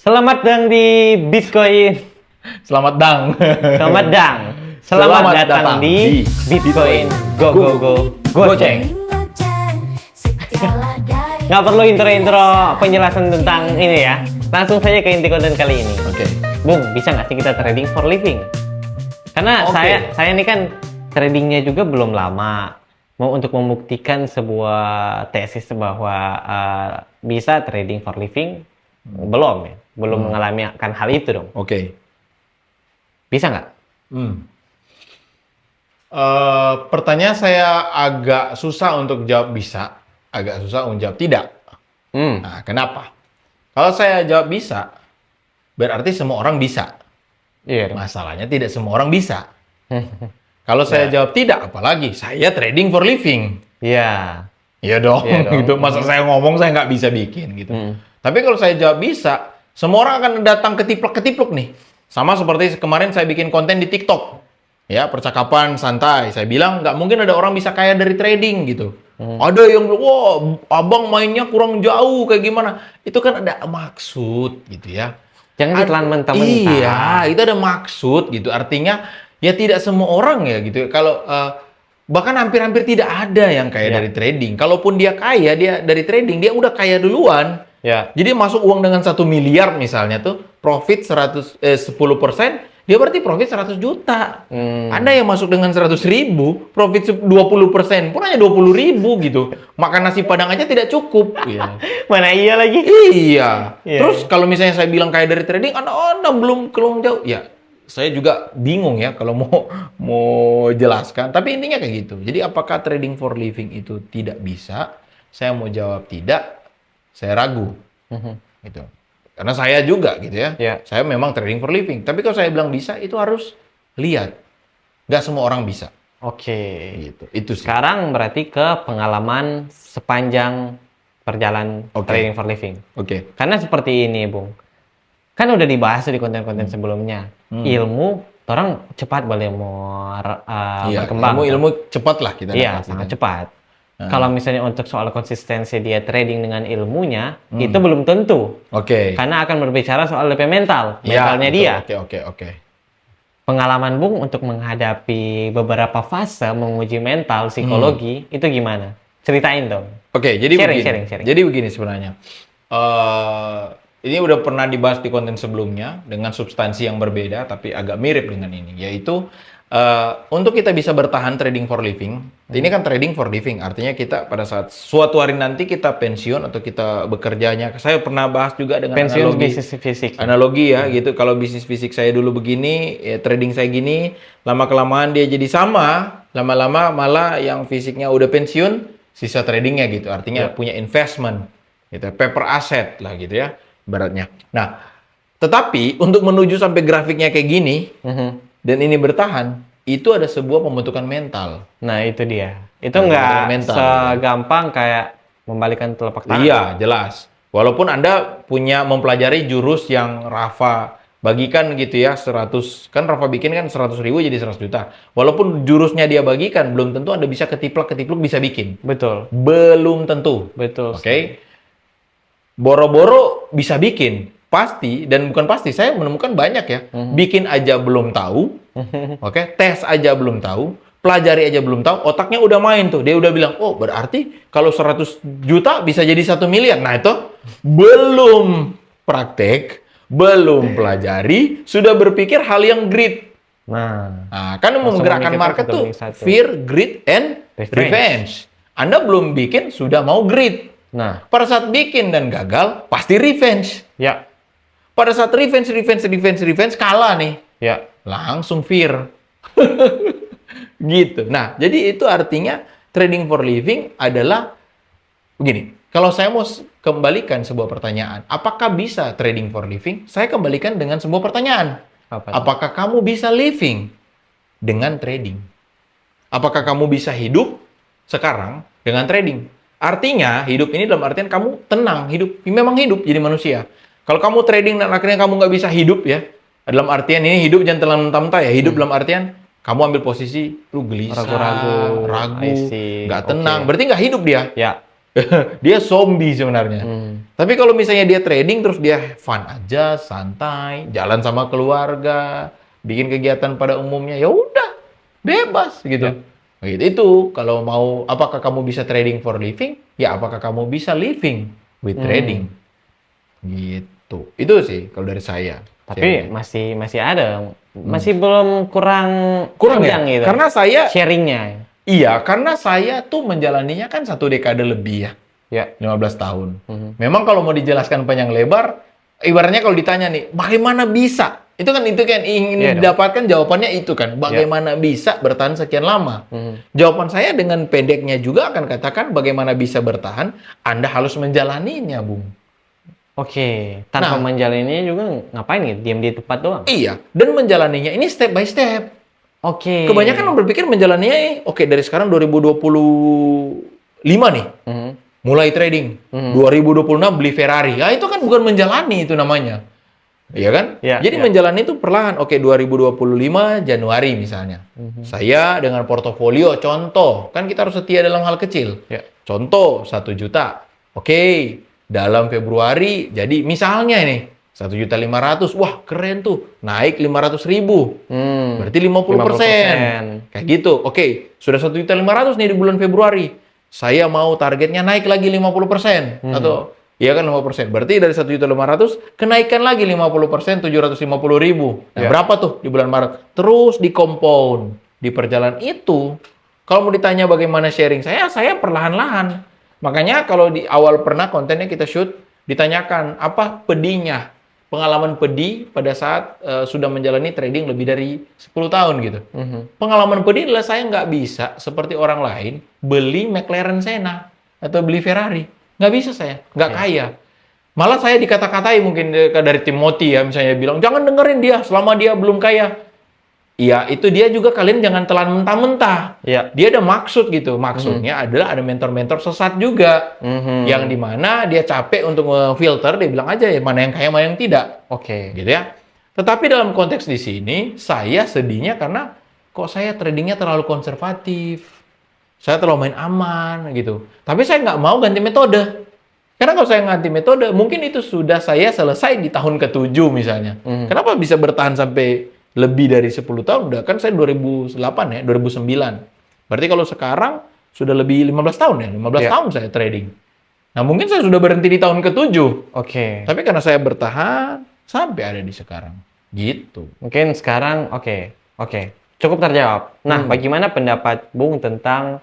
Selamat datang di Bitcoin. Selamat dang. Selamat datang. Selamat datang di Bitcoin. Go go go. Goceng. Nggak perlu intro-intro penjelasan tentang ini ya. Langsung saja ke inti konten kali ini. Oke. Bung, bisa nggak sih kita trading for living? Karena saya ini kan tradingnya juga belum lama. Mau untuk membuktikan sebuah tesis bahwa bisa trading for living, belum ya. Belum mengalami akan hal itu dong. Oke. Bisa nggak? Pertanyaan saya agak susah untuk jawab bisa, agak susah untuk jawab tidak. Nah, kenapa? Kalau saya jawab bisa, berarti semua orang bisa. Iya. Masalahnya tidak semua orang bisa. Kalau saya jawab tidak, apalagi saya trading for living. Iya. Iya dong, gitu. Masa saya ngomong saya nggak bisa bikin gitu. Tapi kalau saya jawab bisa, semua orang akan datang ketipluk-ketipluk nih. Sama seperti kemarin saya bikin konten di TikTok. Ya, percakapan santai. Saya bilang nggak mungkin ada orang bisa kaya dari trading gitu. Ada yang bilang, wah abang mainnya kurang jauh kayak gimana. Itu kan ada maksud gitu ya. Jangan ditelan mentah-mentah. Iya, itu ada maksud gitu. Artinya ya tidak semua orang ya gitu. Kalau bahkan hampir-hampir tidak ada yang kaya dari trading. Kalaupun dia kaya, dia dari trading, dia udah kaya duluan. Ya. Jadi masuk uang dengan 1 miliar misalnya tuh, profit 10%, dia berarti profit 100 juta. Ada yang masuk dengan 100.000, profit 20%, pun hanya 20.000 gitu. Makan nasi padang aja tidak cukup. Ya. Mana iya lagi? Iya. Terus kalau misalnya saya bilang kaya dari trading, Anda belum keluar jauh. Ya, saya juga bingung ya kalau mau jelaskan. Tapi intinya kayak gitu. Jadi apakah trading for living itu tidak bisa? Saya mau jawab tidak. Saya ragu, gitu. Karena saya juga, gitu ya. Saya memang trading for living. Tapi kalau saya bilang bisa, itu harus lihat. Nggak semua orang bisa. Oke. Gitu. Itu sih. Sekarang berarti ke pengalaman sepanjang perjalanan trading for living. Oke. Karena seperti ini, Bung. Kan udah dibahas di konten-konten sebelumnya. Ilmu, orang cepat boleh mau berkembang. Ilmu cepat lah kita. Iya, sangat cepat. Kalau misalnya untuk soal konsistensi dia trading dengan ilmunya, itu belum tentu. Oke. Karena akan berbicara soal DP mentalnya dia. Oke. Pengalaman Bung untuk menghadapi beberapa fase menguji mental, psikologi, itu gimana? Ceritain dong. Oke, jadi sharing. Jadi begini sebenarnya. Ini udah pernah dibahas di konten sebelumnya dengan substansi yang berbeda, tapi agak mirip dengan ini, yaitu untuk kita bisa bertahan trading for living, ini kan trading for living, artinya kita pada saat suatu hari nanti kita pensiun atau kita bekerjanya, saya pernah bahas juga dengan pensiun analogi bisnis fisik. Analogi ya, gitu. Kalau bisnis fisik saya dulu begini, ya trading saya gini, lama-kelamaan dia jadi sama, lama-lama malah yang fisiknya udah pensiun, sisa tradingnya gitu, artinya punya investment, gitu, paper asset lah gitu ya, ibaratnya. Nah, tetapi untuk menuju sampai grafiknya kayak gini, dan ini bertahan, itu ada sebuah pembentukan mental. Nah, itu dia. Itu nggak segampang kayak membalikan telapak tangan. Iya, jelas. Walaupun Anda punya mempelajari jurus yang Rafa bagikan gitu ya, 100. Kan Rafa bikin kan 100.000 jadi 100 juta. Walaupun jurusnya dia bagikan, belum tentu Anda bisa ketipluk bisa bikin. Betul. Belum tentu. Betul. Oke. Boro-boro bisa bikin. Pasti, dan bukan pasti, saya menemukan banyak ya. Bikin aja belum tahu, tes aja belum tahu, pelajari aja belum tahu, otaknya udah main tuh. Dia udah bilang, oh berarti kalau 100 juta bisa jadi 1 miliar. Nah itu belum praktek, belum pelajari, sudah berpikir hal yang greed. Nah kan menggerakkan market tuh fear, greed, and revenge. Anda belum bikin, sudah mau greed. Nah, pada saat bikin dan gagal, pasti revenge. Ya. Pada saat revenge, kalah nih. Ya. Langsung fear. Gitu. Nah, jadi itu artinya trading for living adalah begini. Kalau saya mau kembalikan sebuah pertanyaan, apakah bisa trading for living? Saya kembalikan dengan sebuah pertanyaan. Apakah kamu bisa living dengan trading? Apakah kamu bisa hidup sekarang dengan trading? Artinya, hidup ini dalam artian kamu tenang, hidup. Memang hidup jadi manusia. Kalau kamu trading dan akhirnya kamu nggak bisa hidup ya, dalam artian ini hidup jangan telan mentah-mentah ya, hidup dalam artian kamu ambil posisi lu gelisah, ragu, nggak tenang, berarti nggak hidup dia. Ya. Dia zombie sebenarnya. Tapi kalau misalnya dia trading terus dia fun aja, santai, jalan sama keluarga, bikin kegiatan pada umumnya, ya udah, bebas gitu. Gitu itu kalau mau apakah kamu bisa trading for living? Ya apakah kamu bisa living with trading? Gitu. Itu sih kalau dari saya. Tapi masih ada, masih belum kurang ya. panjang gitu. Karena saya sharingnya. iya, karena saya tuh menjalaninya kan 1 dekade lebih ya. Ya. 15 tahun. Memang kalau mau dijelaskan panjang lebar, ibaratnya kalau ditanya nih, bagaimana bisa? Itu kan ingin didapatkan jawabannya itu kan. Bagaimana bisa bertahan sekian lama? Jawaban saya dengan pendeknya juga akan katakan bagaimana bisa bertahan, Anda harus menjalaninya, Bung. Oke, tanpa menjalaninya juga ngapain gitu? Diam di tempat doang? Iya, dan menjalaninya ini step by step. Oke. Kebanyakan orang berpikir menjalaninya, oke dari sekarang 2025 nih, mulai trading. 2026 beli Ferrari. Ya itu kan bukan menjalani itu namanya. Iya kan? Jadi menjalani itu perlahan. Oke, 2025 Januari misalnya. Saya dengan portofolio, contoh. Kan kita harus setia dalam hal kecil. Contoh, 1 juta. Oke, dalam Februari, jadi misalnya ini, 1.500.000. Wah, keren tuh. Naik 500.000. Berarti 50%. Kayak gitu. Oke, sudah 1.500.000 nih di bulan Februari. Saya mau targetnya naik lagi 50%. Atau, iya kan 50%. Berarti dari 1.500.000, kenaikan lagi 50%, 750.000. Nah, berapa tuh di bulan Maret? Terus di compound. Di perjalanan itu, kalau mau ditanya bagaimana sharing saya perlahan-lahan. Makanya kalau di awal pernah kontennya kita shoot, ditanyakan apa pedihnya, pengalaman pedih pada saat sudah menjalani trading lebih dari 10 tahun gitu. Pengalaman pedih adalah saya nggak bisa seperti orang lain beli McLaren Senna atau beli Ferrari. Nggak bisa saya, nggak kaya. Malah saya dikata-katai mungkin dari Timothy ya, misalnya bilang, jangan dengerin dia selama dia belum kaya. Iya, itu dia juga kalian jangan telan mentah-mentah. Dia ada maksud gitu. Maksudnya adalah ada mentor-mentor sesat juga. Yang dimana dia capek untuk filter, dia bilang aja ya mana yang kaya, mana yang tidak. Gitu ya. Tetapi dalam konteks di sini, saya sedihnya karena kok saya tradingnya terlalu konservatif. Saya terlalu main aman gitu. Tapi saya nggak mau ganti metode. Karena kalau saya ganti metode, mungkin itu sudah saya selesai di tahun ke-7 misalnya. Kenapa bisa bertahan sampai lebih dari 10 tahun? Udah kan saya 2008 ya, 2009. Berarti kalau sekarang sudah lebih 15 tahun ya, 15 tahun saya trading. Nah mungkin saya sudah berhenti di tahun ke-7. Tapi karena saya bertahan, sampai ada di sekarang. Gitu. Mungkin sekarang, cukup terjawab. Nah, bagaimana pendapat Bung tentang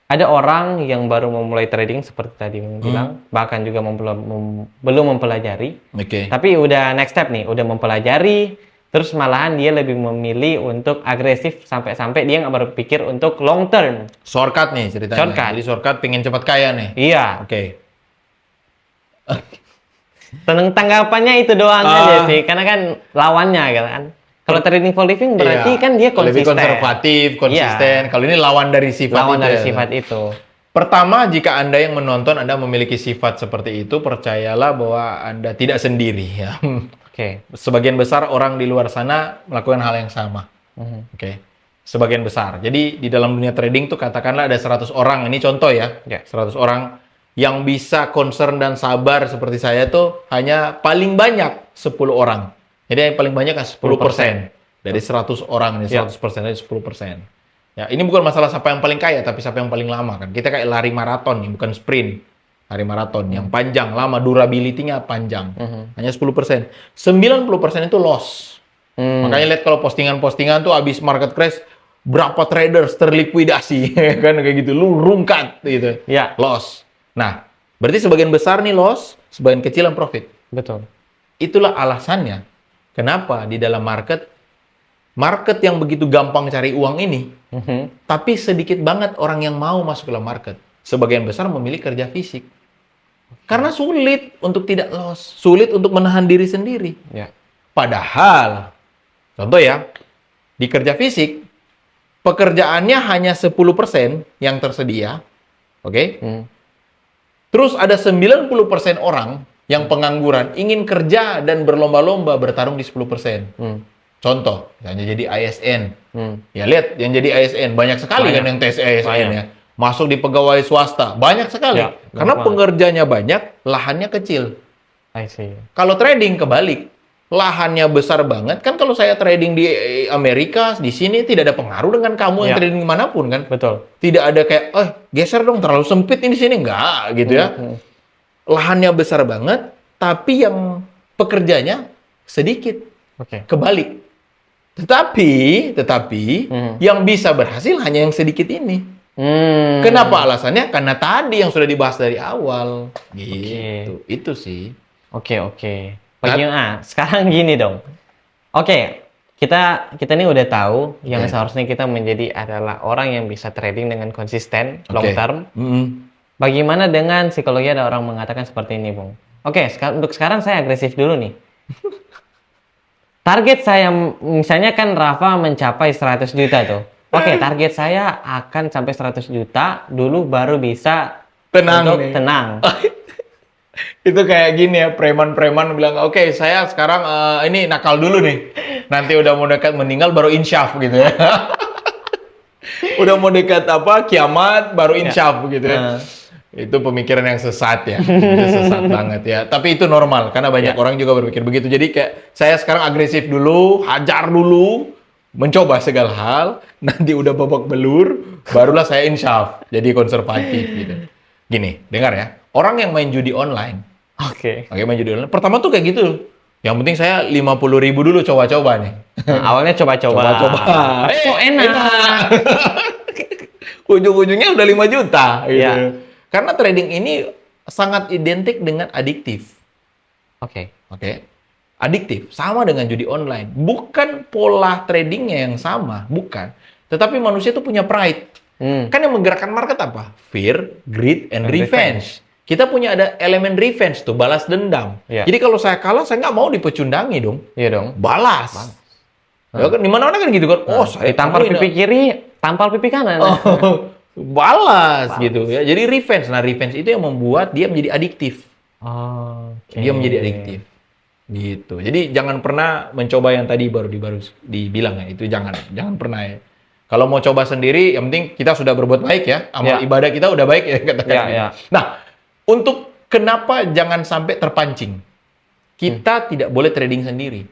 ada orang yang baru memulai trading seperti tadi Bung bilang, bahkan juga belum mempelajari. Tapi udah next step nih, udah mempelajari, terus malahan dia lebih memilih untuk agresif sampai dia nggak berpikir untuk long term. Shortcut nih ceritanya. Jadi shortcut pengen cepat kaya nih. Iya. Tanggapannya itu doang aja sih, karena kan lawannya gitu kan. Kalau trading for living berarti kan dia konsisten. Lebih konservatif, konsisten. Kalau ini lawan dari sifat itu. Pertama, jika Anda yang menonton, Anda memiliki sifat seperti itu, percayalah bahwa Anda tidak sendiri ya. Sebagian besar orang di luar sana melakukan hal yang sama. Sebagian besar. Jadi di dalam dunia trading tuh katakanlah ada 100 orang, ini contoh ya. 100 orang yang bisa concern dan sabar seperti saya tuh hanya paling banyak 10 orang. Jadi yang paling banyak kan 10%. Dari 100 orang ini 100% dari 10%. Ya, ini bukan masalah siapa yang paling kaya, tapi siapa yang paling lama kan. Kita kayak lari maraton nih, bukan sprint. Lari maraton yang panjang, lama, durability-nya panjang. Hanya 10%. 90% itu loss. Makanya lihat kalau postingan-postingan tuh habis market crash, berapa traders terlikuidasi. Kan kayak gitu, lu rungkat gitu. Loss. Nah, berarti sebagian besar nih loss, sebagian kecil yang profit. Betul. Itulah alasannya kenapa di dalam market yang begitu gampang cari uang ini, tapi sedikit banget orang yang mau masuk ke dalam market. Sebagian besar memilih kerja fisik. Karena sulit untuk tidak loss, sulit untuk menahan diri sendiri. Padahal, contoh ya, di kerja fisik, pekerjaannya hanya 10% yang tersedia, Terus ada 90% orang yang pengangguran, ingin kerja dan berlomba-lomba bertarung di 10%. Contoh, misalnya jadi ASN. Ya lihat, yang jadi ASN, banyak sekali kan yang tes ASN ya. masuk di pegawai swasta, banyak sekali. Ya, Karena banget. pengerjanya banyak, lahannya kecil. I see. Kalau trading kebalik, lahannya besar banget. Kan kalau saya trading di Amerika, di sini tidak ada pengaruh dengan kamu yang Ya. trading dimanapun kan. Betul. Tidak ada kayak, geser dong terlalu sempit ini sini. Enggak gitu ya. Lahannya besar banget, tapi yang pekerjanya sedikit. Oke. Kebalik. Tetapi yang bisa berhasil hanya yang sedikit ini. Kenapa alasannya? Karena tadi yang sudah dibahas dari awal. Gitu. Itu sih. Oke. Bagaimana? Sekarang gini dong. Oke, kita ini udah tahu yang seharusnya kita menjadi adalah orang yang bisa trading dengan konsisten, long Oke. term. Mm-mm. Bagaimana dengan psikologi ada orang mengatakan seperti ini, Bung? Oke, untuk sekarang saya agresif dulu nih. Target saya, misalnya kan Rafa mencapai 100 juta tuh. Oke, target saya akan sampai 100 juta dulu baru bisa Tenang untuk nih. tenang. Itu kayak gini ya, preman-preman bilang, oke saya sekarang ini nakal dulu nih. Nanti udah mau dekat meninggal baru insyaf gitu ya. Udah mau dekat kiamat baru insyaf gitu ya. Itu pemikiran yang sesat ya. Itu sesat banget ya. Tapi itu normal karena banyak orang juga berpikir begitu. Jadi kayak saya sekarang agresif dulu, hajar dulu, mencoba segala hal, nanti udah babak belur, barulah saya insyaf, jadi konservatif gitu. Gini, dengar ya. Orang yang main judi online, Oke. main judi online, pertama tuh kayak gitu. Yang penting saya 50.000 dulu coba-coba nih. Nah, awalnya coba-coba. Coba-coba. Kok enak. Ujung-ujungnya udah 5 juta gitu. Iya. Karena trading ini sangat identik dengan adiktif. Oke. Oke. Adiktif, sama dengan judi online. Bukan pola tradingnya yang sama, bukan. Tetapi manusia itu punya pride. Kan yang menggerakkan market apa? Fear, greed, and revenge. Kita punya ada elemen revenge tuh, balas dendam. Iya. Jadi kalau saya kalah, saya nggak mau dipecundangi dong. Iya dong. Balas. Ya kan, di mana-mana kan gitu kan. Saya Ditampar kamu ini- pipi kiri, tampal pipi kanan. balas gitu ya. Jadi revenge. Nah, revenge itu yang membuat dia menjadi adiktif. Oke. Dia menjadi adiktif. Gitu. Jadi jangan pernah mencoba yang tadi baru dibilang ya. Itu jangan pernah ya. Kalau mau coba sendiri, yang penting kita sudah berbuat baik ya. Amal ibadah kita udah baik ya katakan. Ya. Nah, untuk kenapa jangan sampai terpancing? Kita tidak boleh trading sendiri.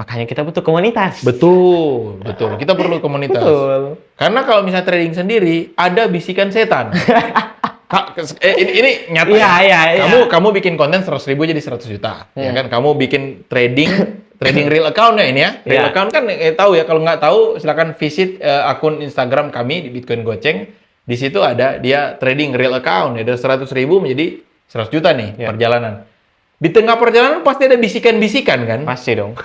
Makanya kita butuh komunitas. Betul. Kita perlu komunitas. Betul. Karena kalau misalnya trading sendiri, ada bisikan setan. Ini nyata. Iya. Kamu bikin konten 100.000 jadi 100 juta. Ya kan? Kamu bikin trading real account ya ini ya. Real account kan tahu ya. Kalau nggak tahu silakan visit akun Instagram kami di Bitcoin Goceng. Di situ ada dia trading real account. Ada 100.000 menjadi 100 juta nih perjalanan. Di tengah perjalanan pasti ada bisikan-bisikan kan? Pasti dong.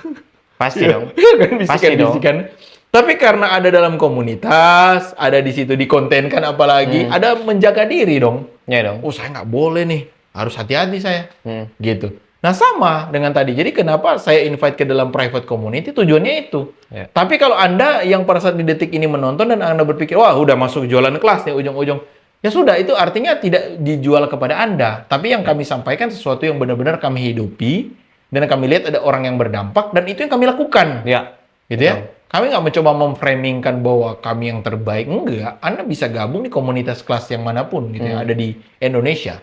Pasti dong. Kan bisikan-bisikan. Tapi karena ada dalam komunitas, ada di situ dikontenkan apalagi, ada menjaga diri dong. Iya dong. Saya nggak boleh nih, harus hati-hati saya. Gitu. Nah sama dengan tadi. Jadi kenapa saya invite ke dalam private community, tujuannya itu. Ya. Tapi kalau Anda yang pada saat di detik ini menonton dan Anda berpikir, wah udah masuk jualan kelas nih ujung-ujung. Ya sudah, itu artinya tidak dijual kepada Anda. Tapi yang kami sampaikan sesuatu yang benar-benar kami hidupi, dan kami lihat ada orang yang berdampak, dan itu yang kami lakukan. Ya. Gitu ya. Kami nggak mencoba memframingkan bahwa kami yang terbaik. Enggak. Anda bisa gabung di komunitas kelas yang manapun gitu ya. Ada di Indonesia.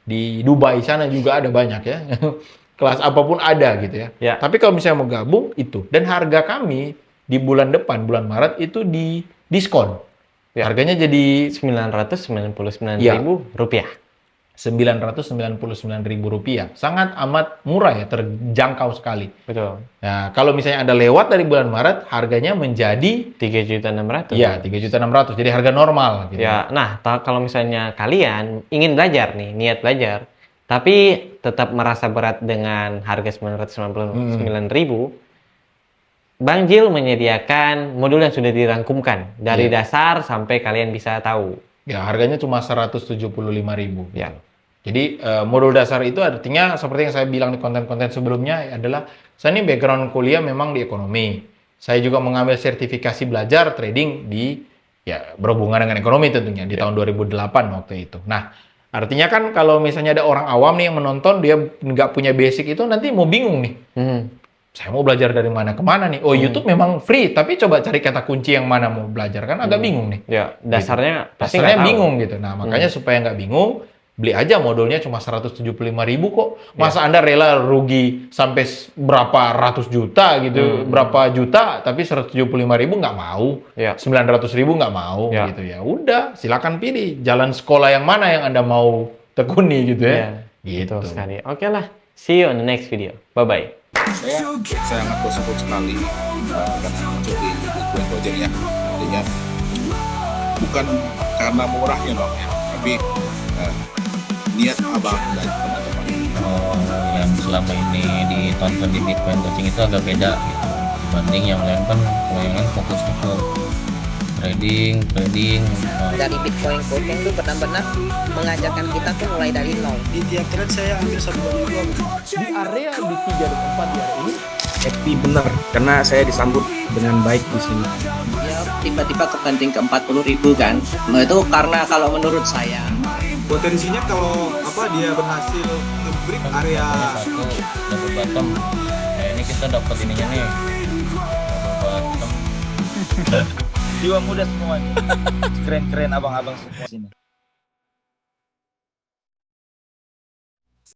Di Dubai sana juga ada banyak ya. Kelas apapun ada gitu ya. Ya. Tapi kalau misalnya mau gabung itu. Dan harga kami di bulan depan, bulan Maret itu di diskon. Ya. Harganya jadi 999.000 Ya. rupiah. Rp999.000. Sangat amat murah ya, terjangkau sekali. Betul. Nah, kalau misalnya Anda lewat dari bulan Maret, harganya menjadi 3.600.000. Iya, 3.600.000. Jadi harga normal gitu. Ya, nah kalau misalnya kalian ingin belajar nih, niat belajar, tapi tetap merasa berat dengan harga 999.000, Bang Jil menyediakan modul yang sudah dirangkumkan dari dasar sampai kalian bisa tahu. Ya, harganya cuma 175.000. Ya. Jadi modul dasar itu artinya seperti yang saya bilang di konten-konten sebelumnya adalah saya ini background kuliah memang di ekonomi. Saya juga mengambil sertifikasi belajar trading di berhubungan dengan ekonomi tentunya di tahun 2008 waktu itu. Nah, artinya kan kalau misalnya ada orang awam nih yang menonton dia nggak punya basic itu nanti mau bingung nih. saya mau belajar dari mana ke mana nih? Oh, YouTube memang free, tapi coba cari kata kunci yang mana mau belajar, kan agak bingung nih. Ya, dasarnya pasti Dasarnya nggak tahu. bingung gitu. Nah, makanya supaya nggak bingung, beli aja modulnya cuma 175.000 kok. Masa Anda rela rugi sampai berapa ratus juta gitu, berapa juta, tapi 175.000 nggak mau, Ya. 900.000 nggak mau Ya. gitu ya. Udah, silakan pilih jalan sekolah yang mana yang Anda mau tekuni gitu ya. Gitu Gitu. sekali. Oke lah, see you on the next video. Bye-bye. Saya sangat bersyukur sekali karena muncul di Bitcoin Project ya. Artinya bukan karena murahnya bang ya, tapi niat abang dan teman-teman. Yang selama ini ditonton di Bitcoin Coaching itu agak beda gitu dibanding yang lain kan. Kalau yang lain fokusnya ke trading Dari Bitcoin Coaching itu benar-benar mengajarkan kita tuh mulai dari nol. Di tiap trade saya ambil 1,2. Di area di 3 dan 4 di hari ini, Happy bener karena saya disambut dengan baik di sini. Ya tiba-tiba kebanting ke 40.000 kan. Nah itu karena kalau menurut saya Potensinya kalau dia berhasil nge-break area satu double bottom. Nah ini kita dapat ininya nih, double bottom. Jiwa muda semua nih. Keren-keren abang-abang semua sini.